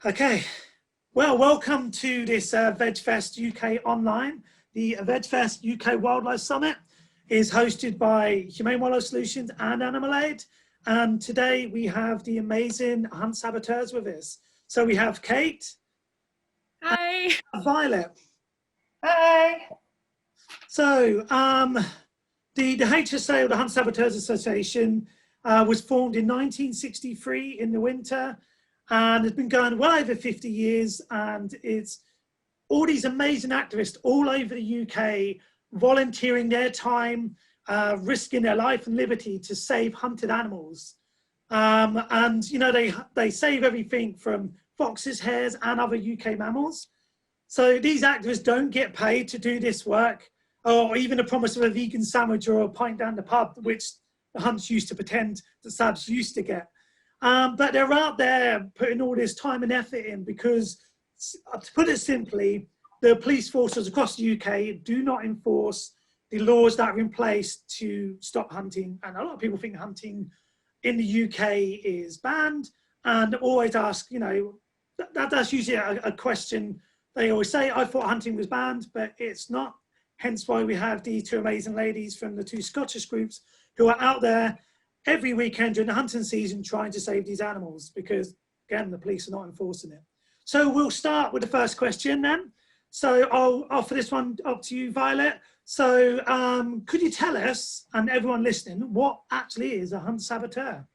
Okay, well, welcome to this VegfestUK Online. The VegfestUK Wildlife Summit is hosted by Humane Wildlife Solutions and Animal Aid. And today we have the amazing Hunt Saboteurs with us. So we have Kate. Hi. And Violet. Hi. So the HSA, or the Hunt Saboteurs Association, was formed in 1963 in the winter, and it's been going well over 50 years, and it's all these amazing activists all over the UK volunteering their time, risking their life and liberty to save hunted animals. And you know, they save everything from foxes, hares, and other UK mammals. So these activists don't get paid to do this work, or even a promise of a vegan sandwich or a pint down the pub, which the Hunts used to pretend that Sabs used to get. But they're out there putting all this time and effort in because, to put it simply, the police forces across the UK do not enforce the laws that are in place to stop hunting. And a lot of people think hunting in the UK is banned, and always ask, you know, that's usually a question they always say. I thought hunting was banned, but it's not. Hence why we have these two amazing ladies from the two Scottish groups who are out there every weekend during the hunting season trying to save these animals, because again, the police are not enforcing it. So we'll start with the first question then. So I'll offer this one up to you, Violet. So could you tell us, and everyone listening, what actually is a Hunt Saboteur?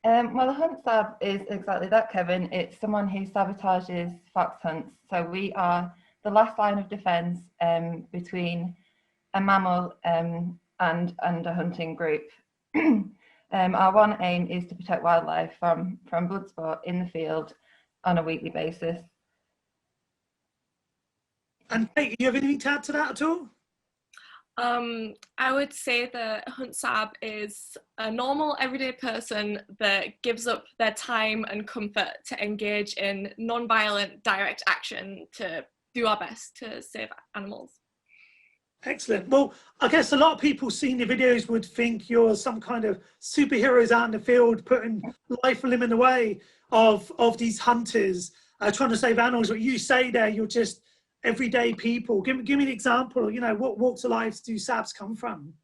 Well, a Hunt Sab is exactly that, Kevin. It's someone who sabotages fox hunts. So we are the last line of defence between a mammal and a hunting group. Our one aim is to protect wildlife from blood sport in the field on a weekly basis. And Kate, do you have anything to add to that at all? I would say that Hunt Sab is a normal everyday person that gives up their time and comfort to engage in non-violent direct action to do our best to save animals. Excellent. Well, I guess a lot of people seeing the videos would think you're some kind of superheroes out in the field putting life and limb in the way of these hunters trying to save animals. But you say there you're just everyday people. Give me an example. You know, what walks of life do Sabs come from?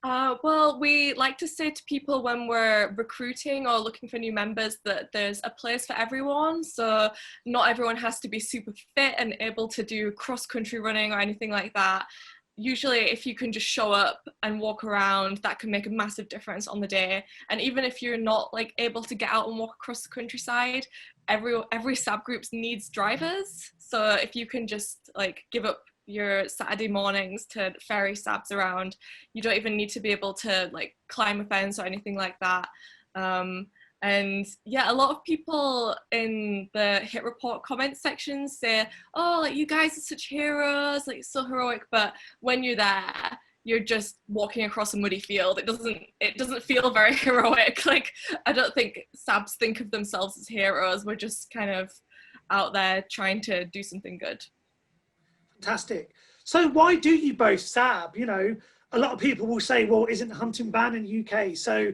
Well, we like to say to people when we're recruiting or looking for new members that there's a place for everyone. So not everyone has to be super fit and able to do cross-country running or anything like that. Usually if you can just show up and walk around, that can make a massive difference on the day. And even if you're not like able to get out and walk across the countryside, every Sab group needs drivers. So if you can just like give up your Saturday mornings to ferry Sabs around, you don't even need to be able to like climb a fence or anything like that. And yeah, a lot of people in the hit report comment sections say, oh, like you guys are such heroes, like it's so heroic, but when you're there, you're just walking across a muddy field. It doesn't feel very heroic. Like I don't think Sabs think of themselves as heroes. We're just kind of out there trying to do something good. Fantastic. So why do you both Sab? You know, a lot of people will say, well, isn't hunting banned in the UK? So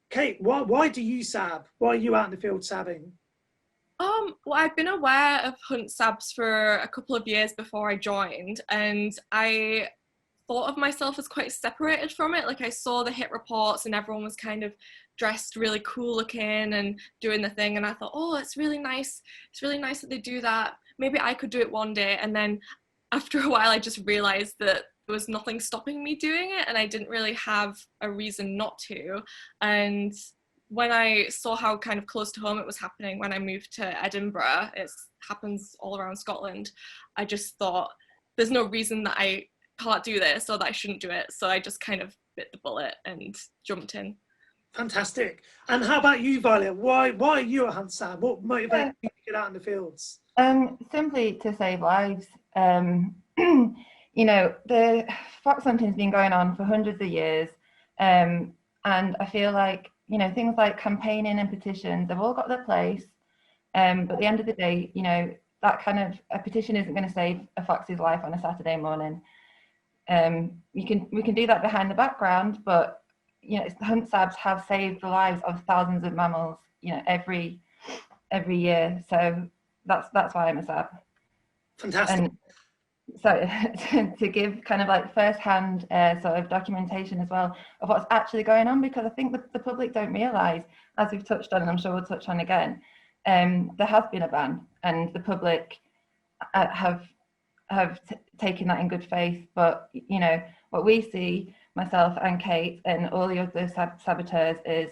Kate, why do you Sab? Why are you out in the field sabbing? Well, I've been aware of Hunt Sabs for a couple of years before I joined, and I thought of myself as quite separated from it. Like I saw the hit reports and everyone was kind of dressed really cool looking and doing the thing, and I thought, oh, it's really nice. It's really nice that they do that. Maybe I could do it one day. And then after a while, I just realized that there was nothing stopping me doing it, and I didn't really have a reason not to. And when I saw how kind of close to home it was happening when I moved to Edinburgh, it happens all around Scotland, I just thought there's no reason that I can't do this or that I shouldn't do it. So I just kind of bit the bullet and jumped in. Fantastic. And how about you, Violet? Why are you a Hunt Sab? What motivated you to get out in the fields? Simply to save lives. You know, the fox hunting's been going on for hundreds of years, and I feel like, you know, things like campaigning and petitions have all got their place, but at the end of the day, you know, that kind of a petition isn't going to save a fox's life on a Saturday morning. We can do that behind the background, but you know, Hunt Sabs have saved the lives of thousands of mammals, you know, every every year. So that's why I'm a sab. Fantastic. And so to give kind of like first-hand sort of documentation as well of what's actually going on, because I think the public don't realise, as we've touched on, and I'm sure we'll touch on again, there has been a ban, and the public have taken that in good faith. But you know, what we see, myself and Kate and all the other saboteurs, is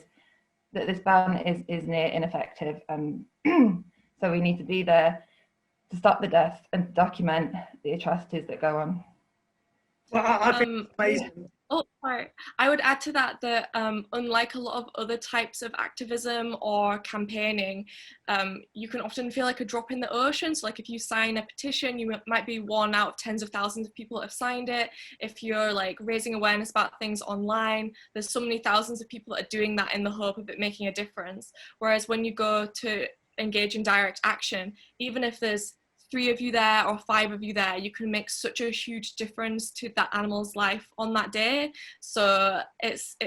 that this ban is near ineffective. So we need to be there to stop the deaths and document the atrocities that go on. Well, I think it's amazing. Oh, sorry. I would add to that that unlike a lot of other types of activism or campaigning, you can often feel like a drop in the ocean. So like if you sign a petition, you might be one out of tens of thousands of people that have signed it. If you're like raising awareness about things online, there's so many thousands of people that are doing that in the hope of it making a difference. Whereas when you go to engage in direct action, even if there's 3 of you there or 5 of you there, you can make such a huge difference to that animal's life on that day. So it's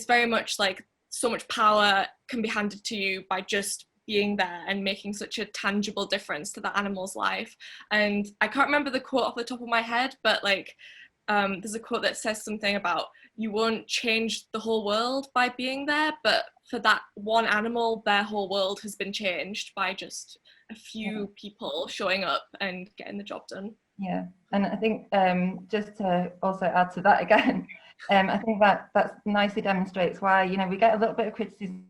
very much like so much power can be handed to you by just being there and making such a tangible difference to that animal's life. And I can't remember the quote off the top of my head, but like there's a quote that says something about you won't change the whole world by being there, but for that one animal, their whole world has been changed by just a few people showing up and getting the job done. Yeah, and I think just to also add to that again, I think that nicely demonstrates why, you know, we get a little bit of criticism.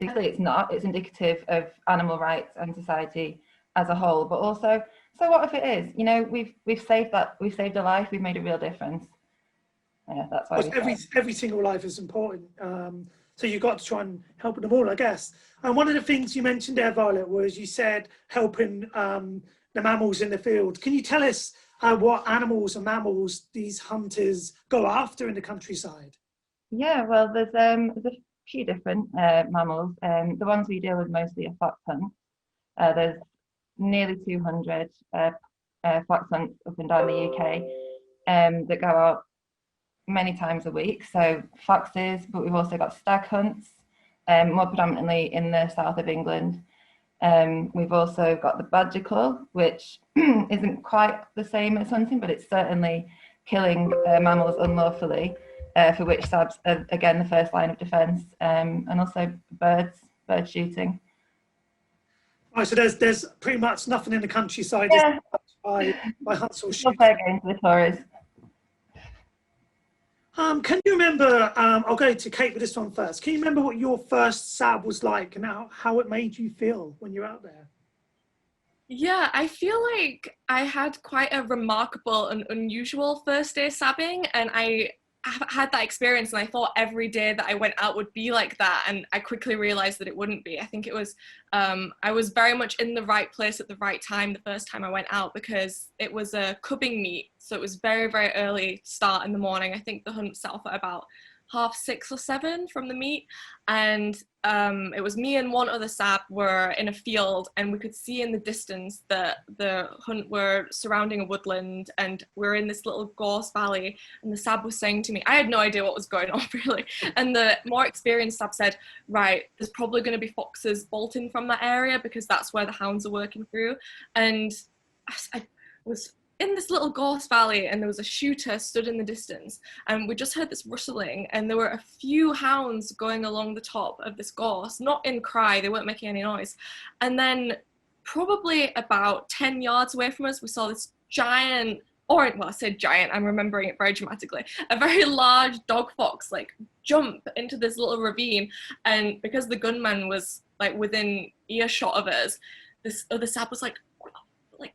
It's not, it's indicative of animal rights and society as a whole, but also, so what if it is? You know, we've saved a life, we've made a real difference. Yeah, that's why every single life is important. So you've got to try and help them all, I guess. And one of the things you mentioned there, Violet, was you said helping the mammals in the field. Can you tell us what animals and mammals these hunters go after in the countryside? Yeah, well, there's a few different mammals. The ones we deal with mostly are fox hunts. There's nearly 200 fox hunts up and down the UK that go out many times a week. So foxes, but we've also got stag hunts, more predominantly in the south of England. We've also got the badger claw, which isn't quite the same as hunting, but it's certainly killing mammals unlawfully, for which sabs are again the first line of defence, and also bird shooting. Right, so there's pretty much nothing in the countryside by hunts or shooting. Fair game to the tourists. Can you remember, I'll go to Kate with this one first. Can you remember what your first sab was like and how it made you feel when you're out there? Yeah, I feel like I had quite a remarkable and unusual first day sabbing, and I had that experience and I thought every day that I went out would be like that, and I quickly realized that it wouldn't be. I think it was, I was very much in the right place at the right time the first time I went out, because it was a cubbing meet, so it was very, very early start in the morning. I think the hunt set off at about 6:30 or 7 from the meet, and it was me and one other sab were in a field, and we could see in the distance that the hunt were surrounding a woodland, and we're in this little gorse valley, and the sab was saying to me, I had no idea what was going on really, and the more experienced sab said, right, there's probably going to be foxes bolting from that area because that's where the hounds are working through. And I was in this little gorse valley, and there was a shooter stood in the distance, and we just heard this rustling, and there were a few hounds going along the top of this gorse, not in cry, they weren't making any noise. And then probably about 10 yards away from us, we saw this giant, well, I said giant, I'm remembering it very dramatically, a very large dog fox like jump into this little ravine. And because the gunman was like within earshot of us, this other sab was like,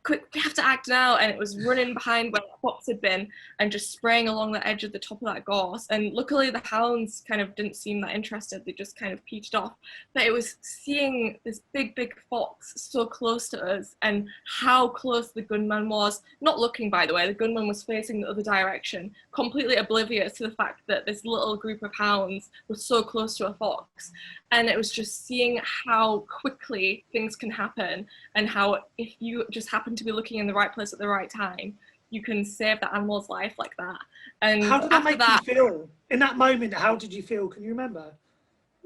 quick, we have to act now, and it was running behind where the fox had been and just spraying along the edge of the top of that gorse. And luckily the hounds kind of didn't seem that interested, they just kind of peached off. But it was seeing this big fox so close to us, and how close the gunman was, not looking, by the way, the gunman was facing the other direction, completely oblivious to the fact that this little group of hounds was so close to a fox. And it was just seeing how quickly things can happen, and how if you just happen to be looking in the right place at the right time, you can save that animal's life like that. And how did that make you feel in that moment? How did you feel? Can you remember?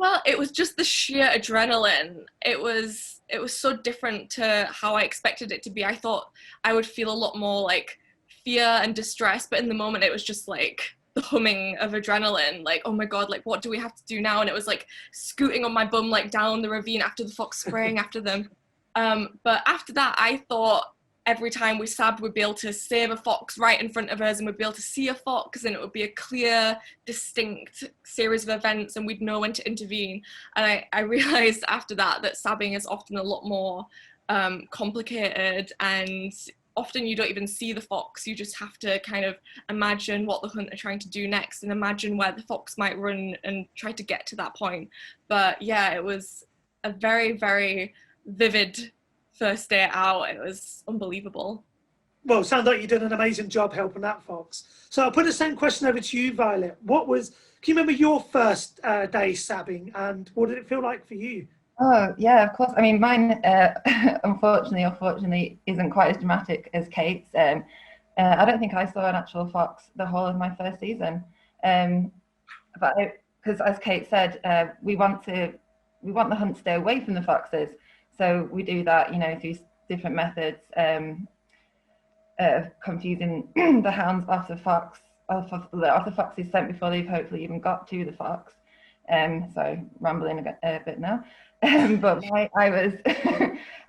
Well, it was just the sheer adrenaline. It was so different to how I expected it to be. I thought I would feel a lot more like fear and distress, but in the moment it was just like the humming of adrenaline, like, oh my god, like what do we have to do now? And it was like scooting on my bum like down the ravine after the fox, spraying after them. But after that, I thought every time we sabbed, we'd be able to save a fox right in front of us, and we'd be able to see a fox, and it would be a clear, distinct series of events, and we'd know when to intervene. And I realized after that sabbing is often a lot more complicated, and often you don't even see the fox. You just have to kind of imagine what the hunt are trying to do next and imagine where the fox might run and try to get to that point. But yeah, it was a very, very vivid first day out. It was unbelievable. Well, it sounds like you did an amazing job helping that fox. So I'll put the same question over to you, Violet. Can you remember your first day sabbing, and what did it feel like for you? Oh, yeah, of course. I mean, mine, unfortunately or fortunately, isn't quite as dramatic as Kate's. I don't think I saw an actual fox the whole of my first season. But because, as Kate said, we want the hunt to stay away from the foxes. So we do that, you know, through different methods of confusing the hounds off the foxes sent before they've hopefully even got to the fox. So rambling a bit now. But I was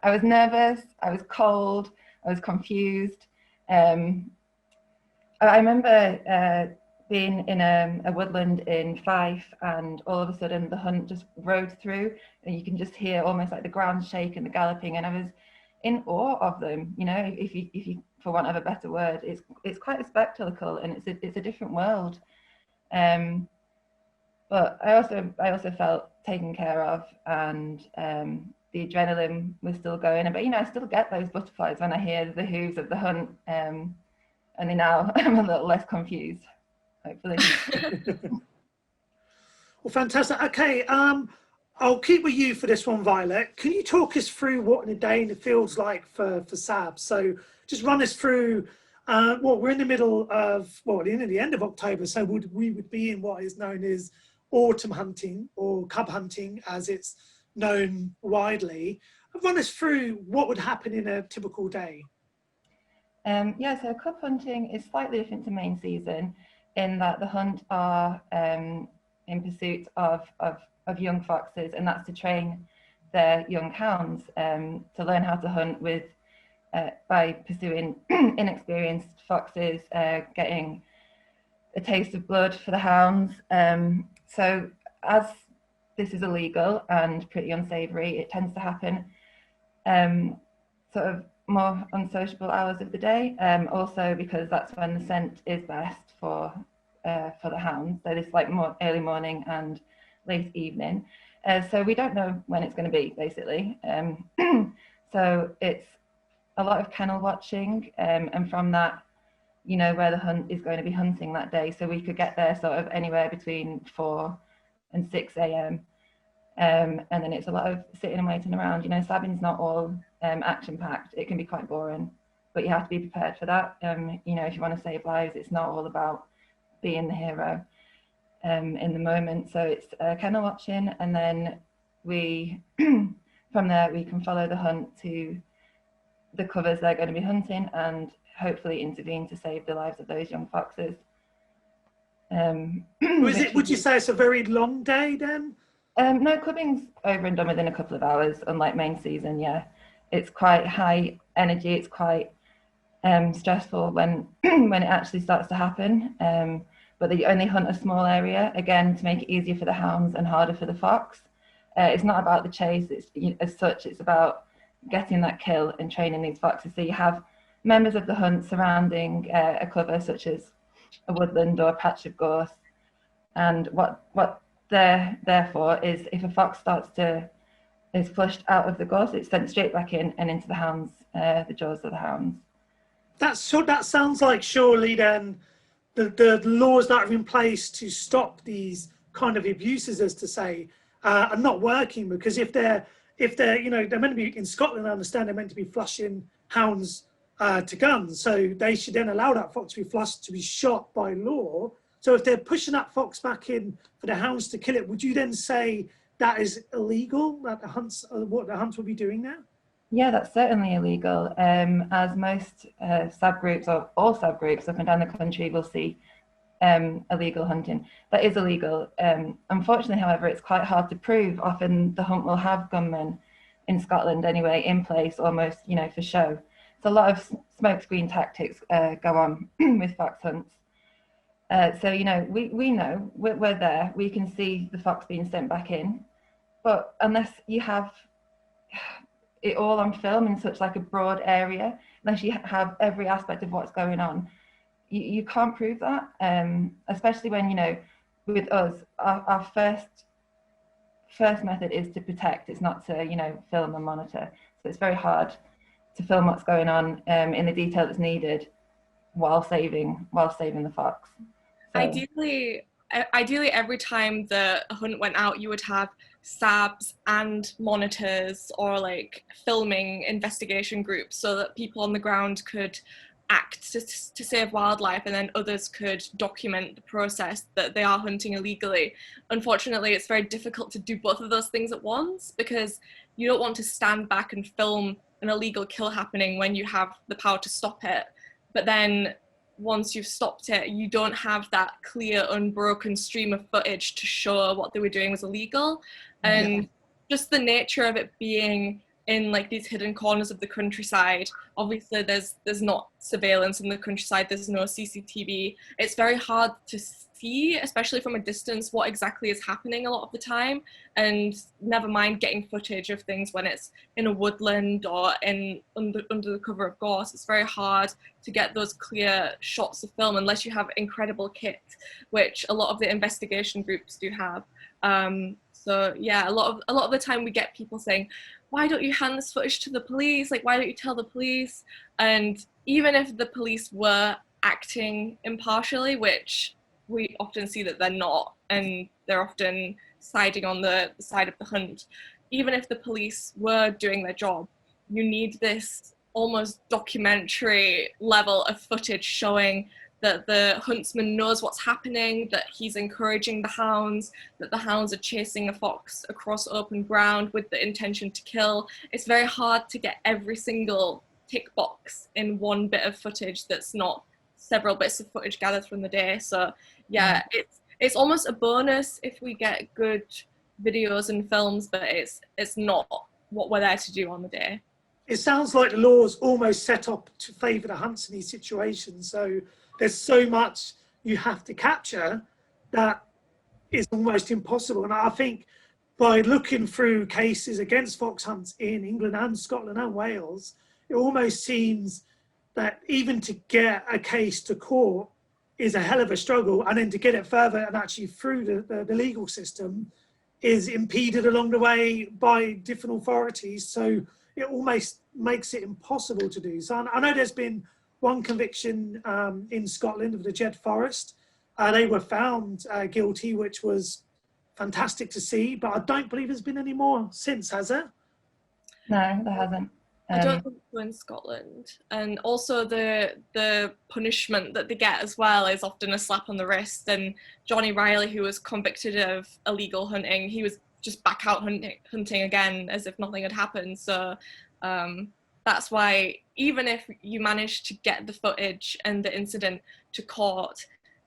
I was nervous, I was cold, I was confused. I remember being in a woodland in Fife, and all of a sudden the hunt just rode through, and you can just hear almost like the ground shake and the galloping, and I was in awe of them. You know, if you for want of a better word, it's quite a spectacle, and it's a different world. But I also felt taken care of, and the adrenaline was still going. But you know, I still get those butterflies when I hear the hooves of the hunt, and now I'm a little less confused, hopefully. Well, fantastic. Okay, I'll keep with you for this one, Violet. Can you talk us through what a day in the field's like for Sabs? So just run us through. We're in the middle of, the end of October, so we would be in what is known as autumn hunting, or cub hunting as it's known widely. Run us through what would happen in a typical day. So cub hunting is slightly different to main season in that the hunt are in pursuit of young foxes, and that's to train their young hounds to learn how to hunt with by pursuing inexperienced foxes, getting a taste of blood for the hounds. So as this is illegal and pretty unsavory, it tends to happen sort of more unsociable hours of the day. Also because that's when the scent is best for the hounds. So this like more early morning and late evening. So we don't know when it's going to be, basically. So it's a lot of kennel watching, and from that, you know where the hunt is going to be hunting that day. So we could get there sort of anywhere between 4 and 6 a.m. And then it's a lot of sitting and waiting around. You know, sabbing's not all action-packed. It can be quite boring, but you have to be prepared for that. You know, if you want to save lives, it's not all about being the hero in the moment. So it's kennel watching, and then we, from there, we can follow the hunt to the covers they're going to be hunting and hopefully intervene to save the lives of those young foxes. Would you say it's a very long day then? No, clubbing's over and done within a couple of hours, unlike main season. Yeah, it's quite high energy. It's quite stressful when when it actually starts to happen. But they only hunt a small area, again, to make it easier for the hounds and harder for the fox. It's not about the chase. As such, it's about getting that kill and training these foxes. So you have members of the hunt surrounding a cover, such as a woodland or a patch of gorse. And what they're there for is, if a fox is flushed out of the gorse, it's sent straight back in and into the hounds, the jaws of the hounds. That sounds like surely then the laws that are in place to stop these kind of abuses, as to say, are not working, because if they're they're meant to be in Scotland, I understand they're meant to be flushing hounds to guns, so they should then allow that fox to be flushed, to be shot by law. So if they're pushing that fox back in for the hounds to kill it, would you then say that is illegal, that the hunts, what the hunts will be doing now? Yeah, that's certainly illegal. As most subgroups, or all subgroups up and down the country, will see illegal hunting. That is illegal. Unfortunately, however, it's quite hard to prove. Often the hunt will have gunmen, in Scotland anyway, in place almost, you know, for show. So a lot of smokescreen tactics go on with fox hunts. So, you know, we know, we're there, we can see the fox being sent back in, but unless you have it all on film in such like a broad area, unless you have every aspect of what's going on, you can't prove that, especially when, you know, with us, our first method is to protect. It's not to, you know, film and monitor. So it's very hard to film what's going on in the detail that's needed while saving the fox. So. Ideally, every time the hunt went out, you would have SABs and monitors or like filming investigation groups so that people on the ground could act to save wildlife, and then others could document the process that they are hunting illegally. Unfortunately, it's very difficult to do both of those things at once, because you don't want to stand back and film an illegal kill happening when you have the power to stop it. But then once you've stopped it, you don't have that clear, unbroken stream of footage to show what they were doing was illegal. And just the nature of it being in like these hidden corners of the countryside, obviously there's not surveillance in the countryside, there's no CCTV. It's very hard to see, especially from a distance, what exactly is happening a lot of the time, and never mind getting footage of things when it's in a woodland or under the cover of gorse. It's very hard to get those clear shots of film unless you have incredible kit, which a lot of the investigation groups do have. So yeah, a lot of the time we get people saying, why don't you hand this footage to the police? Like, why don't you tell the police? And even if the police were acting impartially, which we often see that they're not, and they're often siding on the side of the hunt, even if the police were doing their job, you need this almost documentary level of footage showing that the huntsman knows what's happening, that he's encouraging the hounds, that the hounds are chasing a fox across open ground with the intention to kill. It's very hard to get every single tick box in one bit of footage that's not several bits of footage gathered from the day. So yeah, it's almost a bonus if we get good videos and films, but it's not what we're there to do on the day. It sounds like the law's almost set up to favour the hunts in these situations. So there's so much you have to capture that is almost impossible. And I think by looking through cases against fox hunts in England and Scotland and Wales, it almost seems that even to get a case to court is a hell of a struggle, and then to get it further and actually through the legal system is impeded along the way by different authorities. So it almost makes it impossible to do. So I know there's been one conviction in Scotland of the Jed Forest. They were found guilty, which was fantastic to see, but I don't believe there's been any more since, has there? No, there hasn't. I don't think so in Scotland. And also the punishment that they get as well is often a slap on the wrist. And Johnny Riley, who was convicted of illegal hunting, he was just back out hunting again as if nothing had happened. So that's why even if you manage to get the footage and the incident to court,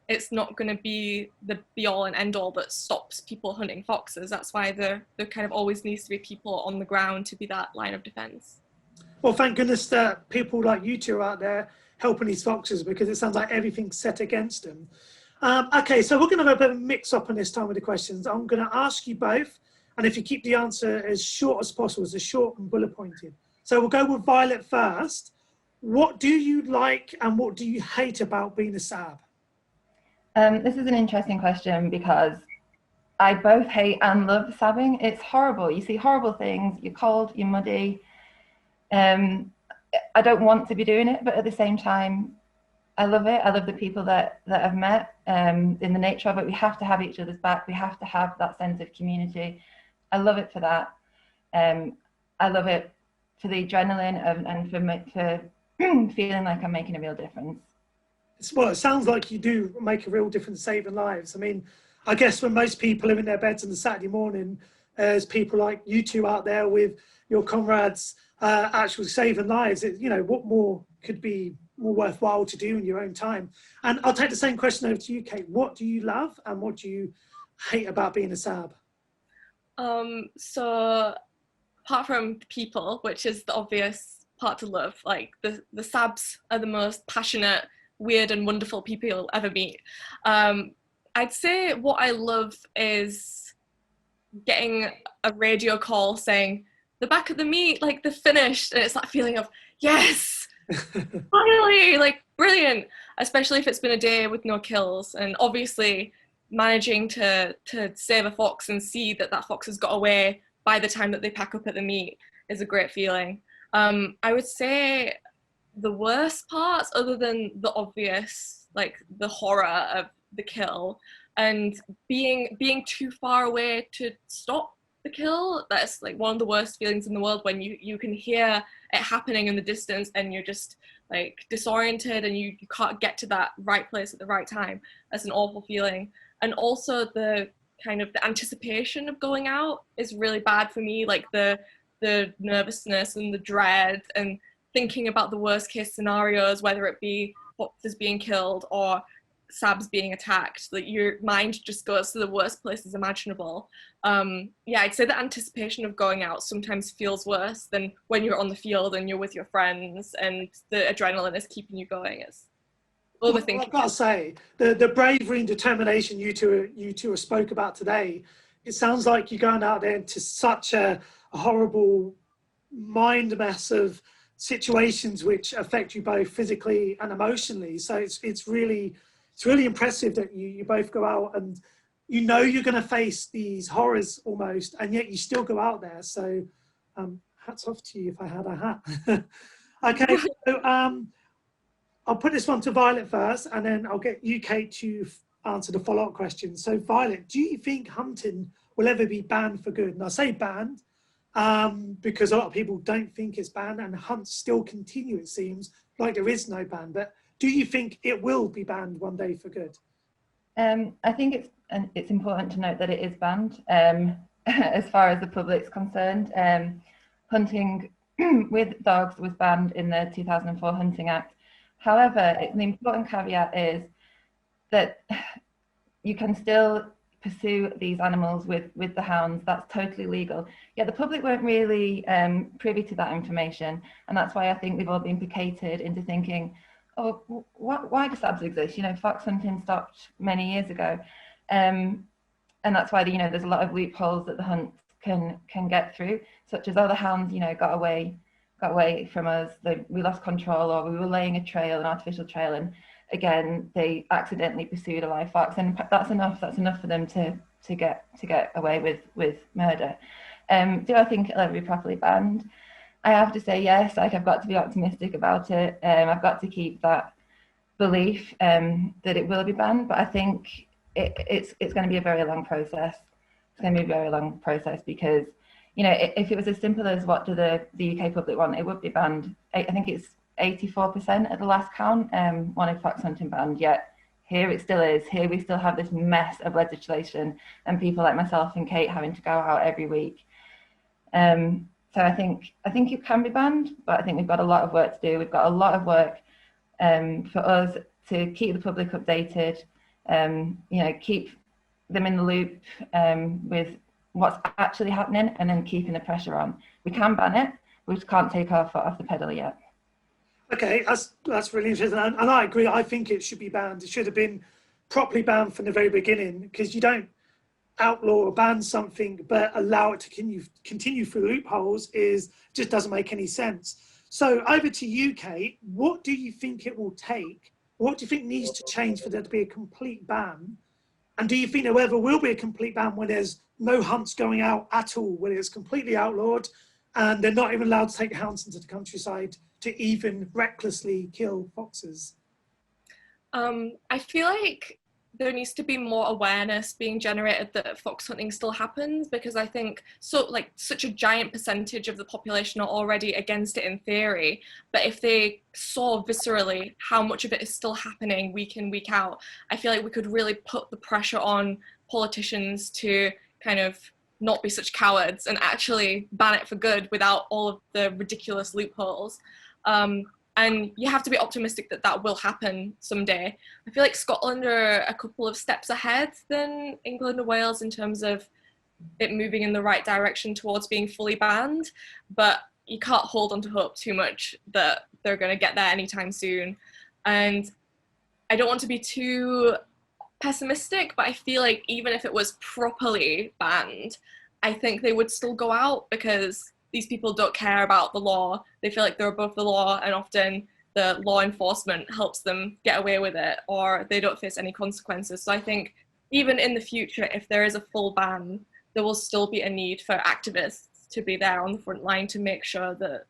it's not going to be the be-all and end-all that stops people hunting foxes. That's why there kind of always needs to be people on the ground to be that line of defence. Well, thank goodness that people like you two are out there helping these foxes, because it sounds like everything's set against them. Okay, so we're going to have a bit of a mix-up on this time with the questions. I'm going to ask you both, and if you keep the answer as short as possible, as short and bullet-pointed. So we'll go with Violet first. What do you like and what do you hate about being a SAB? This is an interesting question because I both hate and love sabbing. It's horrible. You see horrible things. You're cold, you're muddy. I don't want to be doing it, but at the same time, I love it. I love the people that I've met. In the nature of it, we have to have each other's back. We have to have that sense of community. I love it for that. I love it for the adrenaline and for feeling like I'm making a real difference. Well, it sounds like you do make a real difference saving lives. I mean, I guess when most people are in their beds on a Saturday morning, as people like you two out there with your comrades actually saving lives. You know, what more could be more worthwhile to do in your own time? And I'll take the same question over to you, Kate. What do you love and what do you hate about being a Sab? So apart from people, which is the obvious part to love, like the Sabs are the most passionate, weird and wonderful people you'll ever meet. I'd say what I love is getting a radio call saying the back of the meat, like they're finished, and it's that feeling of yes, finally, like brilliant, especially if it's been a day with no kills. And obviously managing to save a fox and see that fox has got away by the time that they pack up at the meat is a great feeling. I would say the worst parts, other than the obvious, like the horror of the kill and being too far away to stop the kill, that's like one of the worst feelings in the world, when you can hear it happening in the distance and you're just like disoriented and you can't get to that right place at the right time. That's an awful feeling. And also the kind of the anticipation of going out is really bad for me, like the nervousness and the dread and thinking about the worst case scenarios, whether it be foxes being killed or Sabs being attacked. Like your mind just goes to the worst places imaginable. Yeah, I'd say the anticipation of going out sometimes feels worse than when you're on the field and you're with your friends and the adrenaline is keeping you going. It's overthinking. Well, I've got to say, the bravery and determination you two spoke about today, it sounds like you're going out there into such a horrible mind mess of situations which affect you both physically and emotionally. So it's really impressive that you both go out and you know you're going to face these horrors almost, and yet you still go out there. So hats off to you if I had a hat. Okay, so I'll put this one to Violet first, and then I'll get you, Kate, to answer the follow-up question. So Violet, do you think hunting will ever be banned for good? And I say banned because a lot of people don't think it's banned, and hunts still continue, it seems, like there is no ban. But do you think it will be banned one day for good? I think it's important to note that it is banned as far as the public's concerned. Hunting with dogs was banned in the 2004 Hunting Act. However, the important caveat is that you can still pursue these animals with the hounds. That's totally legal. Yeah, the public weren't really privy to that information, and that's why I think they've all been placated into thinking, oh, why do Sabs exist? You know, fox hunting stopped many years ago, and that's why there's a lot of loopholes that the hunts can get through, such as the hounds got away from us. We lost control, or we were laying a trail, an artificial trail, and again they accidentally pursued a live fox, and that's enough for them to get away with murder. Do I think it'll ever be properly banned? I have to say yes. Like, I've got to be optimistic about it. I've got to keep that belief that it will be banned, but I think it's going to be a very long process. It's going to be a very long process because, if it was as simple as what do the UK public want, it would be banned. I think it's 84% at the last count wanted fox hunting banned, yet here it still is. Here we still have this mess of legislation and people like myself and Kate having to go out every week. So I think it can be banned, but I think we've got a lot of work to do. We've got a lot of work for us to keep the public updated, keep them in the loop with what's actually happening, and then keeping the pressure on. We can ban it, we just can't take our foot off the pedal yet. Okay, that's really interesting, and I agree. I think it should be banned. It should have been properly banned from the very beginning, because you don't outlaw or ban something but allow it to continue through loopholes just doesn't make any sense. So over to you, Kate. What do you think it will take? What do you think needs to change for there to be a complete ban? And do you think there ever will be a complete ban when there's no hunts going out at all, when it's completely outlawed and they're not even allowed to take hounds into the countryside to even recklessly kill foxes? I feel like there needs to be more awareness being generated that fox hunting still happens, because I think such a giant percentage of the population are already against it in theory, but if they saw viscerally how much of it is still happening week in, week out, I feel like we could really put the pressure on politicians to kind of not be such cowards and actually ban it for good without all of the ridiculous loopholes. And you have to be optimistic that that will happen someday. I feel like Scotland are a couple of steps ahead than England and Wales in terms of it moving in the right direction towards being fully banned, but you can't hold on to hope too much that they're going to get there anytime soon. And I don't want to be too pessimistic, but I feel like even if it was properly banned, I think they would still go out because these people don't care about the law. They feel like they're above the law, and often the law enforcement helps them get away with it, or they don't face any consequences. So I think even in the future, if there is a full ban, there will still be a need for activists to be there on the front line to make sure that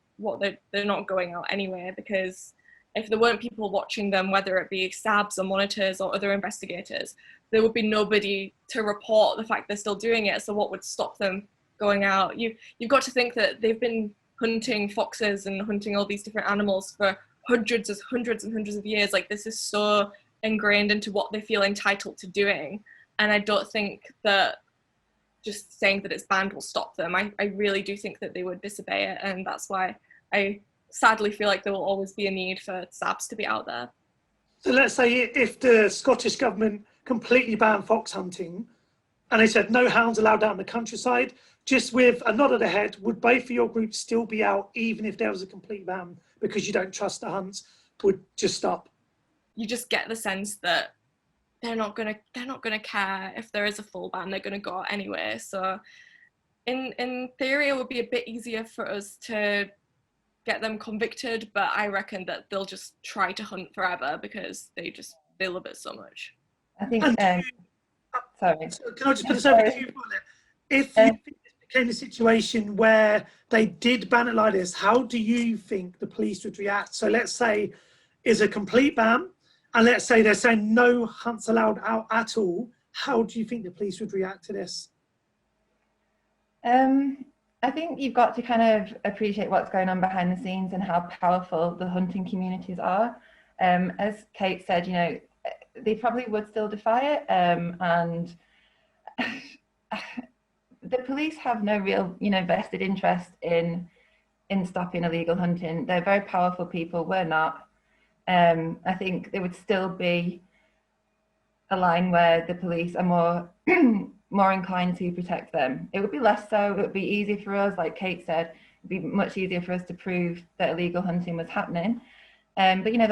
they're not going out anyway, because if there weren't people watching them, whether it be SABs or monitors or other investigators, there would be nobody to report the fact they're still doing it. So what would stop them going out? You've got to think that they've been hunting foxes and hunting all these different animals for hundreds and hundreds of years. Like, this is so ingrained into what they feel entitled to doing. And I don't think that just saying that it's banned will stop them. I really do think that they would disobey it. And that's why I sadly feel like there will always be a need for SABs to be out there. So let's say if the Scottish government completely banned fox hunting and they said no hounds allowed out in the countryside, just with a nod of the head, would both of your groups still be out even if there was a complete ban because you don't trust the hunts, would just stop? You just get the sense that they're not gonna care if there is a full ban. They're gonna go out anyway. So in theory, it would be a bit easier for us to get them convicted, but I reckon that they'll just try to hunt forever because they love it so much. I think, sorry. So can I just put this over to you? If you think this became a situation where they did ban it like this, how do you think the police would react? So let's say it's a complete ban, and let's say they're saying no hunts allowed out at all. How do you think the police would react to this? I think you've got to kind of appreciate what's going on behind the scenes and how powerful the hunting communities are. As Kate said, you know, they probably would still defy it. And the police have no real, you know, vested interest in stopping illegal hunting. They're very powerful people. We're not. I think there would still be a line where the police are more inclined to protect them. It would be less so. It would be easier for us, like Kate said, it'd be much easier for us to prove that illegal hunting was happening. But you know,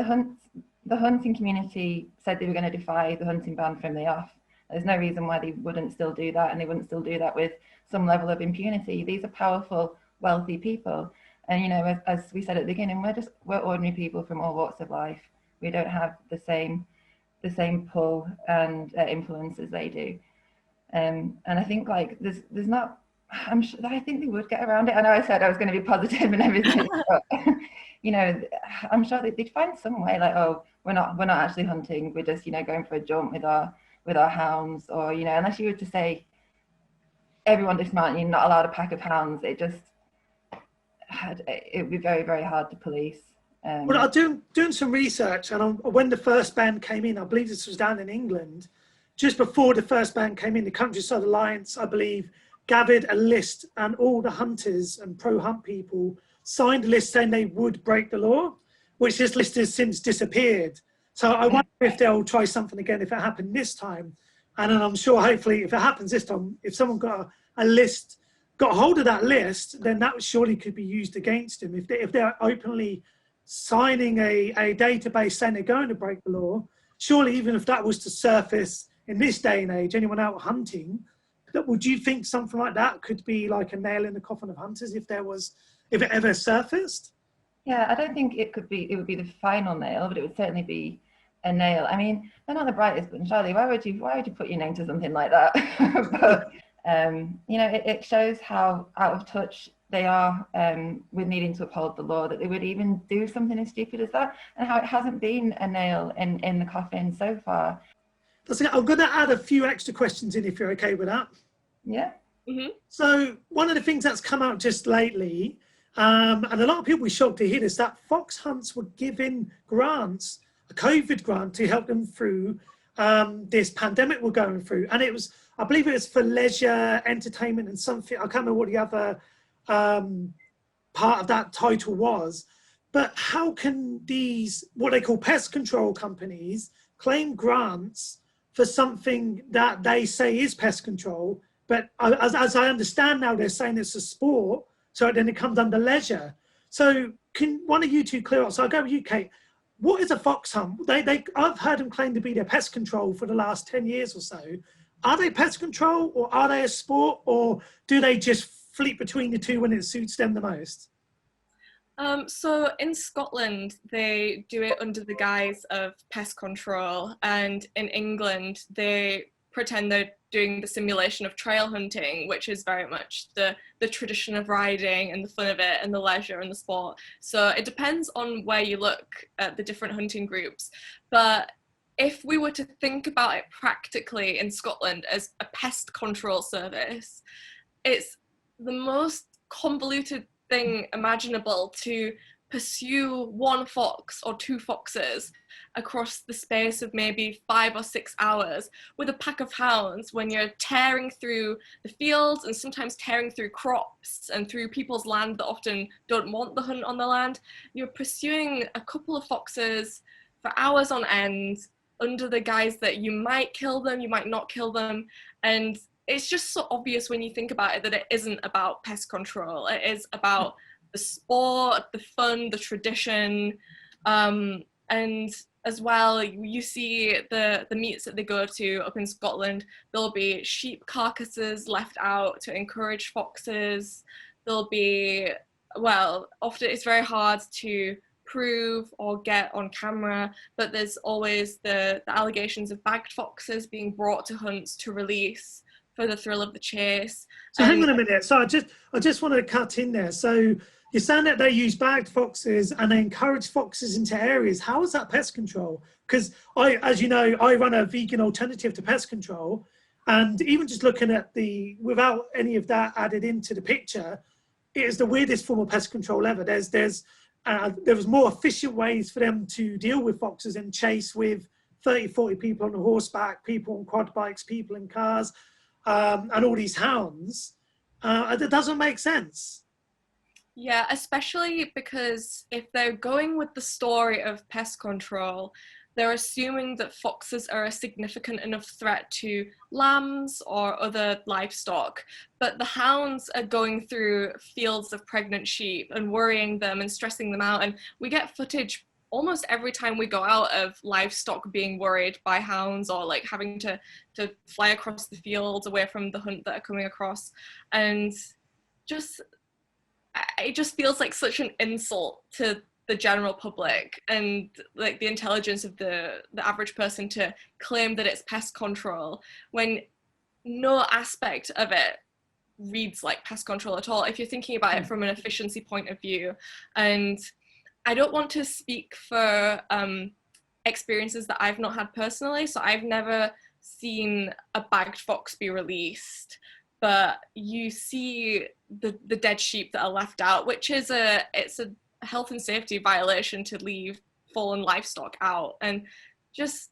the hunting community said they were going to defy the hunting ban from the off. There's no reason why they wouldn't still do that, and they wouldn't still do that with some level of impunity. These are powerful, wealthy people. And you know, as we said at the beginning, we're ordinary people from all walks of life. We don't have the same pull and influence as they do. And I think like there's not. I think they would get around it. I know I said I was going to be positive and everything, but you know, I'm sure they'd find some way. Like, oh, we're not actually hunting. We're just, you know, going for a jump with our hounds, or you know, unless you were to say everyone dismount, you're not allowed a pack of hounds. It would be very, very hard to police. Well, I'm doing some research, and when the first ban came in, I believe this was down in England. Just before the first ban came in, the Countryside Alliance, I believe, gathered a list, and all the hunters and pro-hunt people signed a list saying they would break the law, which this list has since disappeared. So I wonder if they'll try something again if it happened this time. And then I'm sure, hopefully, if it happens this time, if someone got hold of that list, then that surely could be used against them. If they're openly signing a database saying they're going to break the law, surely even if that was to surface in this day and age, anyone out hunting, would you think something like that could be like a nail in the coffin of hunters if it ever surfaced? Yeah, I don't think it would be the final nail, but it would certainly be a nail. I mean, they're not the brightest bunch, are they? Why would you put your name to something like that? But you know, it shows how out of touch they are with needing to uphold the law, that they would even do something as stupid as that, and how it hasn't been a nail in the coffin so far. I'm going to add a few extra questions in if you're okay with that. Yeah. Mm-hmm. So one of the things that's come out just lately, and a lot of people were shocked to hear this, that fox hunts were given grants, a COVID grant to help them through this pandemic we're going through. And it was I believe it was for leisure, entertainment, and something. I can't remember what the other part of that title was. But how can these, what they call pest control companies, claim grants for something that they say is pest control? But as I understand now, they're saying it's a sport, so then it comes under leisure. So can one of you two clear up? So I'll go with you, Kate. What is a fox hunt? I've heard them claim to be their pest control for the last 10 years or so. Are they pest control, or are they a sport, or do they just fleet between the two when it suits them the most? So in Scotland, they do it under the guise of pest control, and in England, they pretend they're doing the simulation of trail hunting, which is very much the tradition of riding and the fun of it and the leisure and the sport. So it depends on where you look at the different hunting groups. But if we were to think about it practically in Scotland as a pest control service, it's the most convoluted thing imaginable to pursue one fox or two foxes across the space of maybe 5 or 6 hours with a pack of hounds when you're tearing through the fields and sometimes tearing through crops and through people's land that often don't want the hunt on the land. You're pursuing a couple of foxes for hours on end under the guise that you might kill them, you might not kill them, and it's just so obvious when you think about it that it isn't about pest control. It is about the sport, the fun, the tradition, and as well, you see the meets that they go to up in Scotland, there'll be sheep carcasses left out to encourage foxes. There'll be, well, often it's very hard to prove or get on camera, but there's always the allegations of bagged foxes being brought to hunts to release for the thrill of the chase. So hang on a minute. So I just want to cut in there. So you're saying that they use bagged foxes and they encourage foxes into areas. How is that pest control? Because as you know, I run a vegan alternative to pest control, and even just looking at without any of that added into the picture, it is the weirdest form of pest control ever. There was more efficient ways for them to deal with foxes and chase with 30, 40 people on a horseback, people on quad bikes, people in cars. And all these hounds, it doesn't make sense. Yeah, especially because if they're going with the story of pest control, they're assuming that foxes are a significant enough threat to lambs or other livestock, but the hounds are going through fields of pregnant sheep and worrying them and stressing them out, and we get footage almost every time we go out of livestock being worried by hounds, or like having to fly across the fields away from the hunt that are coming across. And it just feels like such an insult to the general public and like the intelligence of the average person to claim that it's pest control when no aspect of it reads like pest control at all if you're thinking about it from an efficiency point of view. And I don't want to speak for experiences that I've not had personally, so I've never seen a bagged fox be released, but you see the dead sheep that are left out, which is it's a health and safety violation to leave fallen livestock out. And just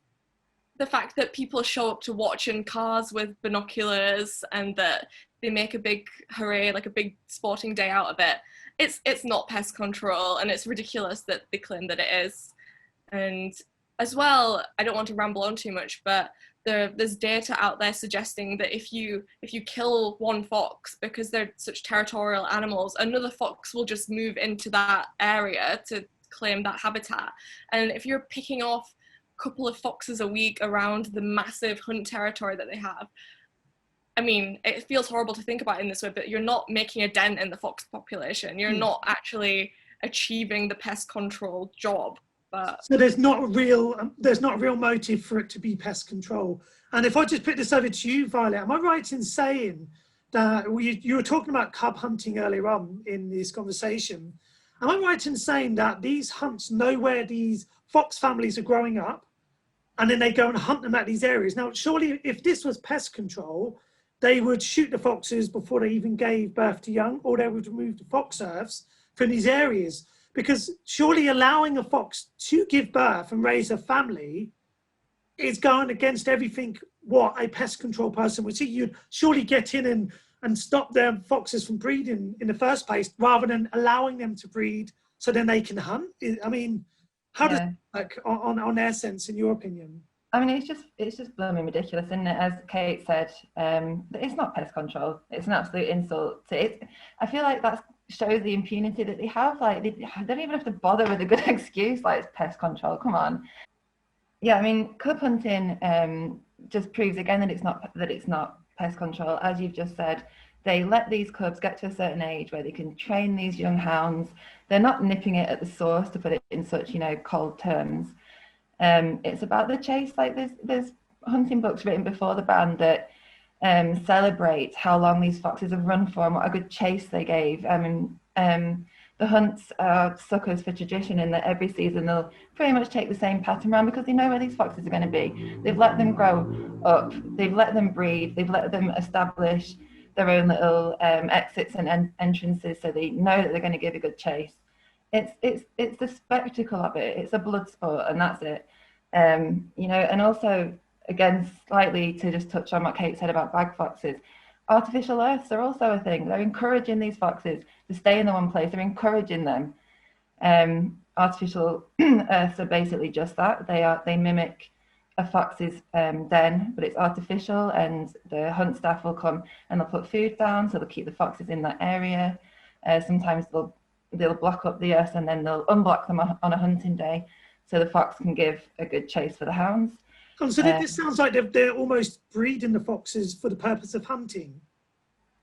the fact that people show up to watch in cars with binoculars and that they make a big hooray, like a big sporting day out of it, it's not pest control, and it's ridiculous that they claim that it is. And as well, I don't want to ramble on too much, but there's data out there suggesting that if you kill one fox because they're such territorial animals, another fox will just move into that area to claim that habitat. And if you're picking off a couple of foxes a week around the massive hunt territory that they have, I mean, it feels horrible to think about it in this way, but you're not making a dent in the fox population. You're not actually achieving the pest control job. But so there's not a real motive for it to be pest control. And if I just put this over to you, Violet, am I right in saying that you were talking about cub hunting earlier on in this conversation? Am I right in saying that these hunts know where these fox families are growing up, and then they go and hunt them at these areas? Now, surely if this was pest control, they would shoot the foxes before they even gave birth to young, or they would remove the fox serfs from these areas. Because surely allowing a fox to give birth and raise a family is going against everything what a pest control person would see. You'd surely get in and stop their foxes from breeding in the first place, rather than allowing them to breed so then they can hunt. I mean, how does it work on their sense, in your opinion? I mean, it's just blooming ridiculous, isn't it? As Kate said, it's not pest control. It's an absolute insult to it. I feel like that shows the impunity that they have. Like, they don't even have to bother with a good excuse, like it's pest control. Come on. Yeah, I mean, cub hunting just proves again that it's not pest control. As you've just said, they let these cubs get to a certain age where they can train these young hounds. They're not nipping it at the source, to put it in such, cold terms. It's about the chase. Like, there's hunting books written before the ban that celebrate how long these foxes have run for and what a good chase they gave. I mean, the hunts are suckers for tradition, in that every season they'll pretty much take the same pattern around because they know where these foxes are going to be. They've let them grow up, they've let them breed, they've let them establish their own little exits and entrances, so they know that they're going to give a good chase. It's the spectacle of it. It's a blood sport, and that's it. And also, again, slightly to just touch on what Kate said about bag foxes, artificial earths are also a thing. They're encouraging these foxes to stay in the one place. They're encouraging them. Artificial earths are basically just that. They mimic a fox's den, but it's artificial, and the hunt staff will come and they'll put food down, so they'll keep the foxes in that area. Sometimes they'll block up the earth and then they'll unblock them on a hunting day, so the fox can give a good chase for the hounds. So this sounds like they're almost breeding the foxes for the purpose of hunting.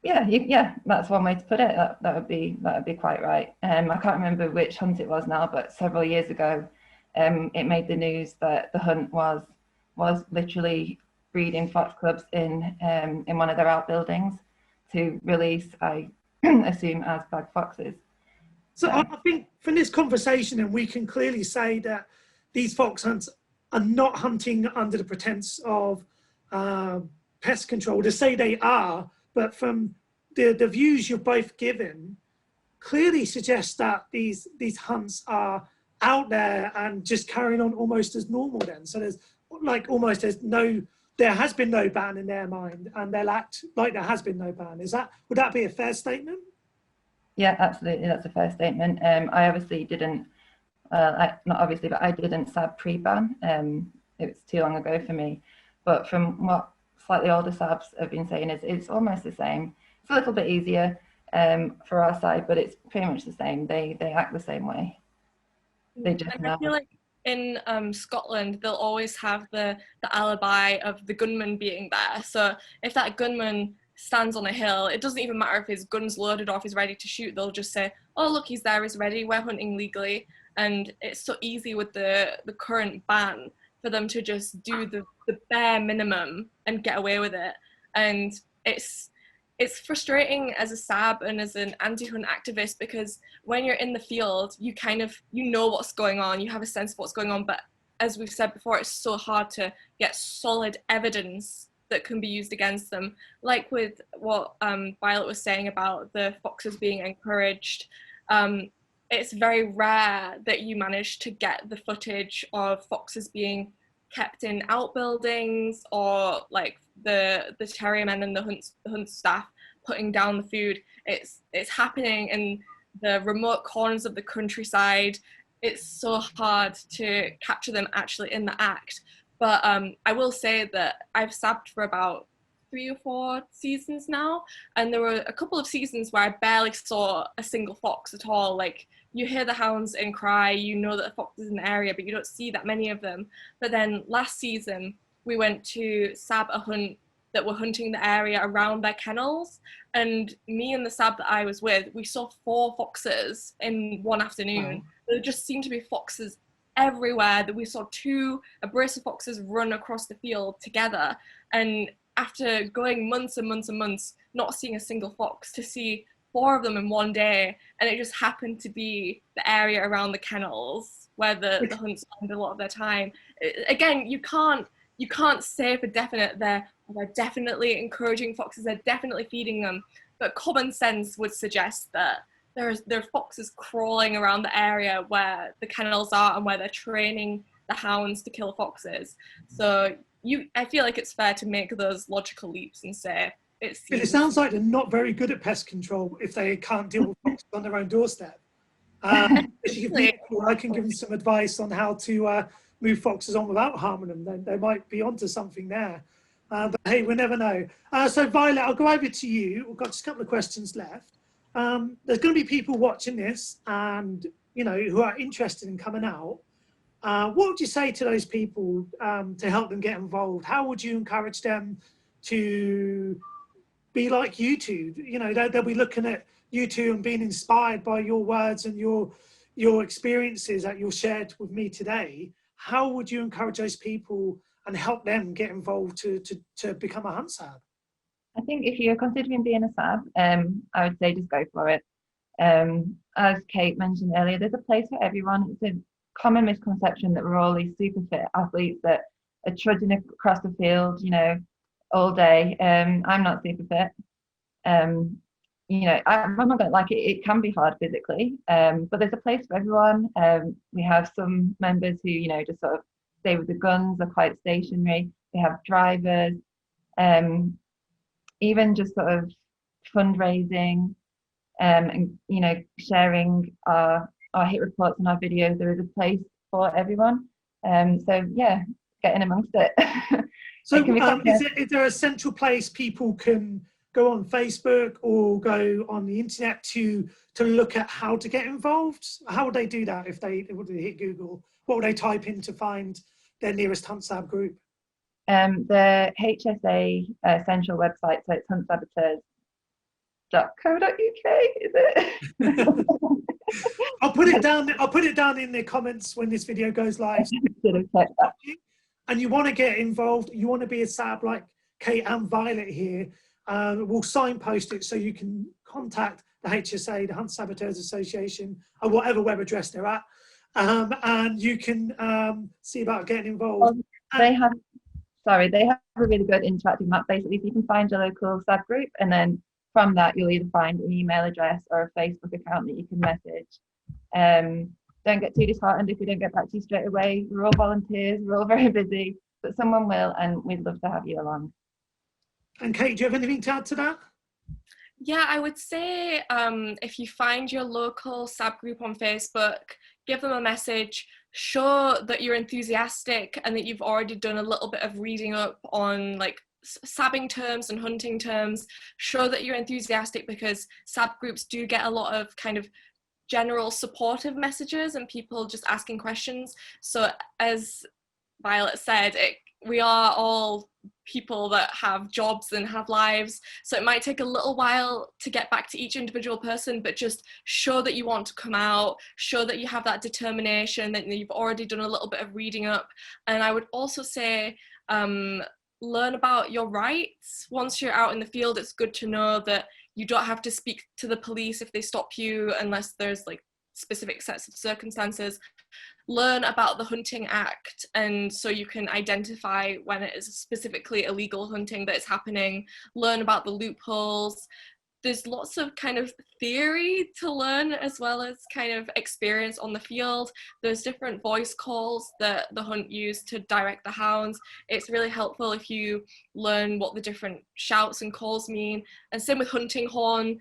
Yeah, that's one way to put it. That would be quite right. I can't remember which hunt it was now, but several years ago, it made the news that the hunt was literally breeding fox cubs in one of their outbuildings to release, I assume, as bag foxes. So I think from this conversation, and we can clearly say that these fox hunts are not hunting under the pretense of pest control. To say they are, but from the views you're both given, clearly suggests that these hunts are out there and just carrying on almost as normal then. So there has been no ban in their mind, and they'll act like there has been no ban. Would that be a fair statement? Yeah, absolutely. That's a fair statement. I obviously didn't, not obviously, but I didn't sab pre-ban. It was too long ago for me. But from what slightly older sabs have been saying, it's almost the same. It's a little bit easier for our side, but it's pretty much the same. They act the same way. They just know. I feel like in Scotland, they'll always have the alibi of the gunman being there. So if that gunman stands on a hill, it doesn't even matter if his gun's loaded or if he's ready to shoot. They'll just say, oh, look, he's there, he's ready, we're hunting legally. And it's so easy with the current ban for them to just do the bare minimum and get away with it. And it's frustrating as a sab and as an anti-hunt activist, because when you're in the field, you know what's going on, you have a sense of what's going on, but as we've said before, it's so hard to get solid evidence that can be used against them. Like with what Violet was saying about the foxes being encouraged, it's very rare that you manage to get the footage of foxes being kept in outbuildings, or like the terrier men and the hunt staff putting down the food. It's happening in the remote corners of the countryside. It's so hard to capture them actually in the act. But I will say that I've sabbed for about 3 or 4 seasons now, and there were a couple of seasons where I barely saw a single fox at all. Like, you hear the hounds and cry, you know that a fox is in the area, but you don't see that many of them. But then last season, we went to sab a hunt that were hunting the area around their kennels, and me and the sab that I was with, we saw 4 foxes in one afternoon. Wow. There just seemed to be foxes everywhere. That we saw a brace of foxes run across the field together, and after going months and months and months not seeing a single fox, to see 4 of them in one day, and it just happened to be the area around the kennels where the hunts spend a lot of their time. Again, you can't say for definite they're definitely encouraging foxes, they're definitely feeding them, but common sense would suggest that there are foxes crawling around the area where the kennels are and where they're training the hounds to kill foxes. So I feel like it's fair to make those logical leaps and say It sounds like they're not very good at pest control if they can't deal with foxes on their own doorstep. If you give me a call, I can give them some advice on how to move foxes on without harming them. Then they might be onto something there. But hey, we never know. So Violet, I'll go over to you. We've got just a couple of questions left. There's going to be people watching this and, you know, who are interested in coming out. What would you say to those people to help them get involved? How would you encourage them to be like you two? You know, they'll be looking at you two and being inspired by your words and your experiences that you've shared with me today. How would you encourage those people and help them get involved to become a Hunt Sab? I think if you're considering being a Sab, I would say just go for it. As Kate mentioned earlier, there's a place for everyone. It's a common misconception that we're all these super fit athletes that are trudging across the field, you know, all day. I'm not super fit. You know, I'm not going to like it. It can be hard physically, but there's a place for everyone. We have some members who, you know, just sort of stay with the guns, are quite stationary. We have drivers, even just sort of fundraising, and, you know, sharing our hit reports and our videos. There is a place for everyone. So yeah, getting amongst it. So is there a central place people can go on Facebook or go on the internet to look at how to get involved? How would they do that if they hit Google? What would they type in to find their nearest Hunt Sab group? The HSA central website, so it's huntsaboteurs.co.uk, is it? I'll put it down in the comments when this video goes live. And you want to get involved, you want to be a Sab like Kate and Violet here, we'll signpost it so you can contact the HSA, the Hunt Saboteurs Association, or whatever web address they're at, and you can see about getting involved. They have a really good interactive map, basically. So you can find your local Sab group, and then from that you'll either find an email address or a Facebook account that you can message. Don't get too disheartened if we don't get back to you straight away. We're all volunteers, we're all very busy, but someone will, and we'd love to have you along. And Kate, do you have anything to add to that? Yeah, I would say if you find your local Sab group on Facebook, give them a message, show that you're enthusiastic and that you've already done a little bit of reading up on like sabbing terms and hunting terms. Show that you're enthusiastic, because Sab groups do get a lot of kind of general supportive messages and people just asking questions. So as Violet said, we are all people that have jobs and have lives, so it might take a little while to get back to each individual person, but just show that you want to come out, show that you have that determination, that you've already done a little bit of reading up. And I would also say learn about your rights. Once you're out in the field, it's good to know that you don't have to speak to the police if they stop you unless there's like specific sets of circumstances. Learn about the Hunting Act, and so you can identify when it is specifically illegal hunting that is happening. Learn about the loopholes. There's lots of kind of theory to learn as well as kind of experience on the field. There's different voice calls that the hunt use to direct the hounds. It's really helpful if you learn what the different shouts and calls mean. And same with hunting horn.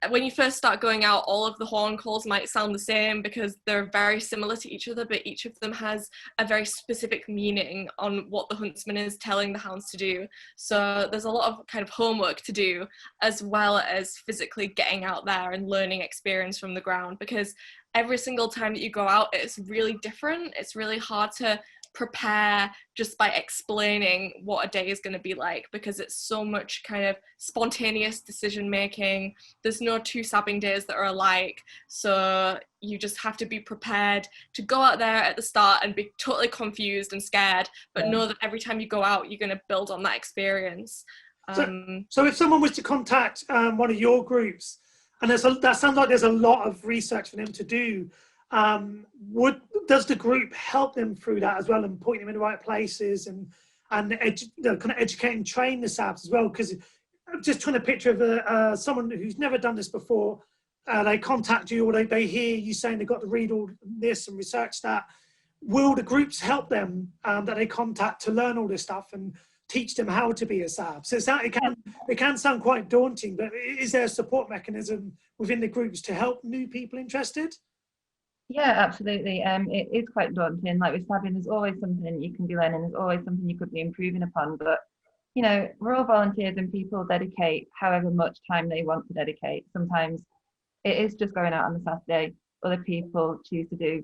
When you first start going out, all of the horn calls might sound the same because they're very similar to each other, but each of them has a very specific meaning on what the huntsman is telling the hounds to do. So there's a lot of kind of homework to do, as well as physically getting out there and learning experience from the ground, because every single time that you go out, it's really different. It's really hard to prepare just by explaining what a day is going to be like, because it's so much kind of spontaneous decision making. There's no two sabbing days that are alike, so you just have to be prepared to go out there at the start and be totally confused and scared, but know that every time you go out, you're going to build on that experience. So if someone was to contact one of your groups, and that sounds like there's a lot of research for them to do, does the group help them through that as well and point them in the right places and kind of educate and train the Sabs as well? Because I'm just trying to picture someone who's never done this before. They contact you, or they hear you saying they've got to read all this and research that. will the groups help them that they contact to learn all this stuff and teach them how to be a SAB? So it can sound quite daunting, but is there a support mechanism within the groups to help new people interested? Yeah, absolutely. It is quite daunting. Like with sabbing, there's always something you can be learning. There's always something you could be improving upon. But, you know, we're all volunteers and people dedicate however much time they want to dedicate. Sometimes it is just going out on the Saturday. Other people choose to do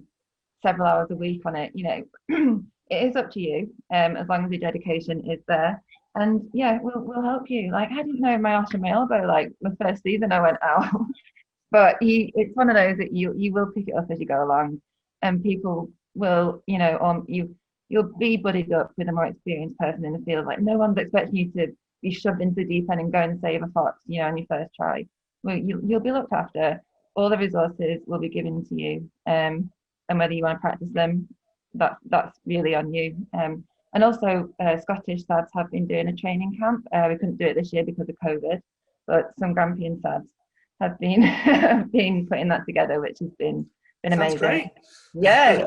several hours a week on it. You know, it is up to you, as long as your dedication is there. And yeah, we'll help you. Like, I didn't know my arse and my elbow, like the first season I went out. But it's one of those that you will pick it up as you go along, and people will, you know, you'll be buddied up with a more experienced person in the field. Like, no one's expecting you to be shoved into the deep end and go and save a fox, you know, on your first try. Well, you'll be looked after. All the resources will be given to you, and whether you want to practice them, that's really on you. And also, Scottish SABs have been doing a training camp. We couldn't do it this year because of COVID, but some Grampian SABs have been been putting that together, which has been amazing. Great. Yeah.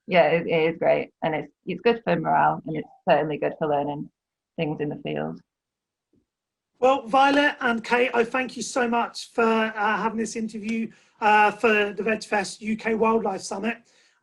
Yeah, it is great, and it's good for morale, and it's certainly good for learning things in the field. Well, Violet and Kate, I thank you so much for having this interview for the VegfestUK Wildlife Summit.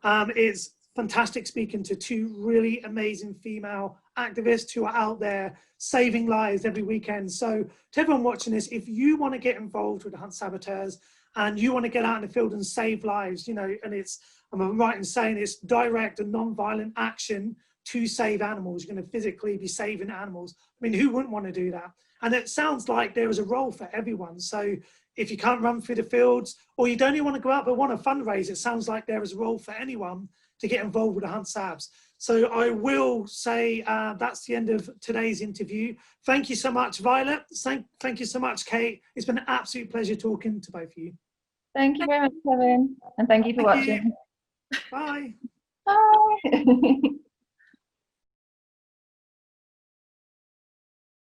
It's fantastic speaking to two really amazing female activists who are out there saving lives every weekend. So to everyone watching this, if you want to get involved with the Hunt Saboteurs and you want to get out in the field and save lives, you know, and I'm right in saying it's direct and non-violent action to save animals. You're going to physically be saving animals. I mean, who wouldn't want to do that? And it sounds like there is a role for everyone. So if you can't run through the fields, or you don't even want to go out but want to fundraise, it sounds like there is a role for anyone to get involved with the Hunt Sabs. So I will say that's the end of today's interview. Thank you so much, Violet. Thank you so much, Kate. It's been an absolute pleasure talking to both of you. Thank you very much, Kevin, and thank you for watching. Bye. Bye.